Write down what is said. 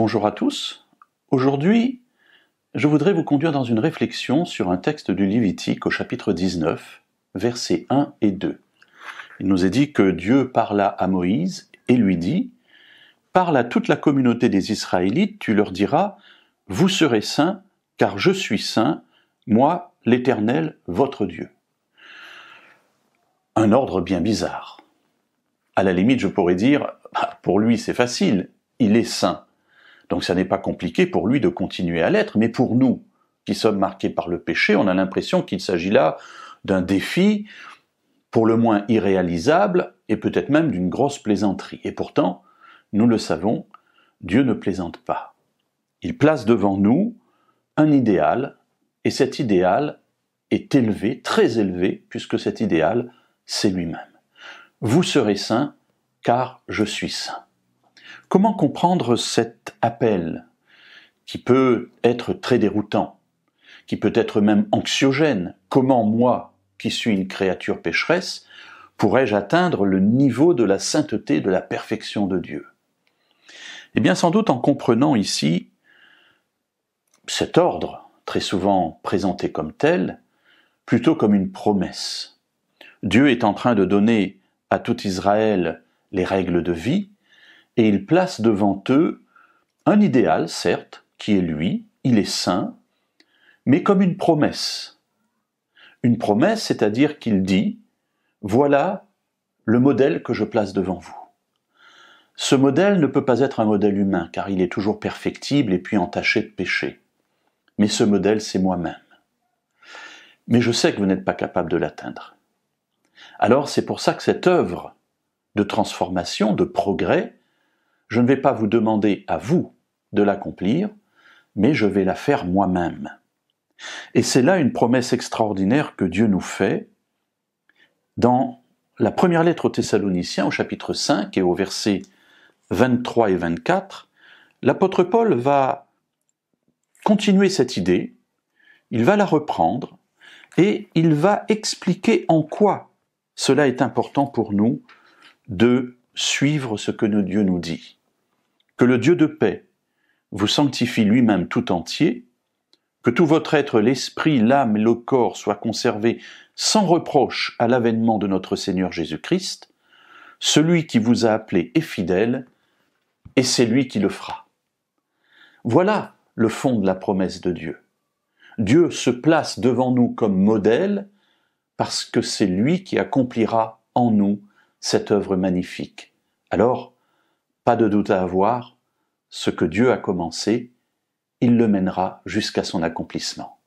Bonjour à tous. Aujourd'hui, je voudrais vous conduire dans une réflexion sur un texte du Lévitique au chapitre 19, versets 1 et 2. Il nous est dit que Dieu parla à Moïse et lui dit « Parle à toute la communauté des Israélites, tu leur diras « Vous serez saints, car je suis saint, moi, l'Éternel, votre Dieu. » Un ordre bien bizarre. À la limite, je pourrais dire « Pour lui, c'est facile, il est saint. » Donc ça n'est pas compliqué pour lui de continuer à l'être, mais pour nous, qui sommes marqués par le péché, on a l'impression qu'il s'agit là d'un défi pour le moins irréalisable et peut-être même d'une grosse plaisanterie. Et pourtant, nous le savons, Dieu ne plaisante pas. Il place devant nous un idéal, et cet idéal est élevé, très élevé, puisque cet idéal, c'est lui-même. Vous serez saints, car je suis saint. Comment comprendre cet appel qui peut être très déroutant, qui peut être même anxiogène? Comment moi, qui suis une créature pécheresse, pourrais-je atteindre le niveau de la sainteté, de la perfection de Dieu? Eh bien, sans doute en comprenant ici cet ordre, très souvent présenté comme tel, plutôt comme une promesse. Dieu est en train de donner à tout Israël les règles de vie, et il place devant eux un idéal, certes, qui est lui, il est saint, mais comme une promesse. Une promesse, c'est-à-dire qu'il dit « Voilà le modèle que je place devant vous ». Ce modèle ne peut pas être un modèle humain, car il est toujours perfectible et puis entaché de péché. Mais ce modèle, c'est moi-même. Mais je sais que vous n'êtes pas capable de l'atteindre. Alors c'est pour ça que cette œuvre de transformation, de progrès, je ne vais pas vous demander à vous de l'accomplir, mais je vais la faire moi-même. Et c'est là une promesse extraordinaire que Dieu nous fait dans la première lettre aux Thessaloniciens, au chapitre 5 et au verset 23 et 24. L'apôtre Paul va continuer cette idée, il va la reprendre et il va expliquer en quoi cela est important pour nous de suivre ce que Dieu nous dit. Que le Dieu de paix vous sanctifie lui-même tout entier, que tout votre être, l'esprit, l'âme et le corps soient conservés sans reproche à l'avènement de notre Seigneur Jésus-Christ. Celui qui vous a appelé est fidèle, et c'est lui qui le fera. Voilà le fond de la promesse de Dieu. Dieu se place devant nous comme modèle parce que c'est lui qui accomplira en nous cette œuvre magnifique. Alors, pas de doute à avoir, ce que Dieu a commencé, il le mènera jusqu'à son accomplissement.